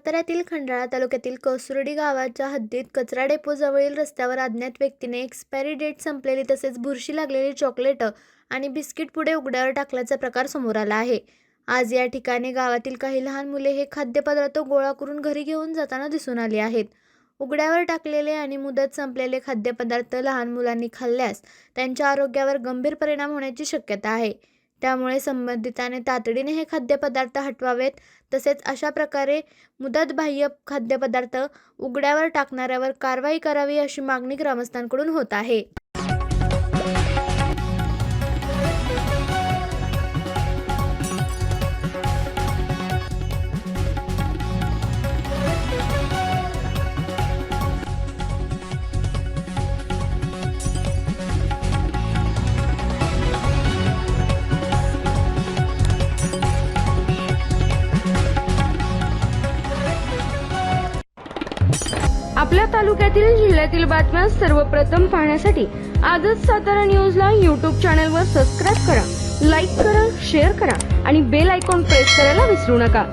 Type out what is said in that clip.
साताऱ्यातील खंडाळा तालुक्यातील कौसुर्डी गावाच्या हद्दीत कचरा डेपो जवळील रस्त्यावर अज्ञात व्यक्तीने एक्सपायरी डेट संपलेली तसेच बुरशी लागलेली चॉकलेट आणि बिस्किट पुढे उघड्यावर टाकल्याचा प्रकार समोर आला आहे। आज या ठिकाणी गावातील काही लहान मुले हे खाद्यपदार्थ गोळा करून घरी घेऊन जाताना दिसून आले आहेत। उघड्यावर टाकलेले आणि मुदत संपलेले खाद्यपदार्थ लहान मुलांनी खाल्ल्यास त्यांच्या आरोग्यावर गंभीर परिणाम होण्याची शक्यता आहे। त्यामुळे संबंधितांनी तातडीने हे खाद्यपदार्थ हटवावेत तसेच अशा प्रकारे मुदतबाह्य खाद्यपदार्थ उघड्यावर टाकणाऱ्यावर कारवाई करावी अशी मागणी ग्रामस्थांकडून होत आहे। आपल्या तालुक्यातील जिल्ह्यातील बातम्या सर्वप्रथम पाहण्यासाठी आजच सातारा न्यूजला YouTube चॅनलवर सबस्क्राइब करा, लाईक करा, शेअर करा आणि बेल आयकॉन प्रेस करायला विसरू नका।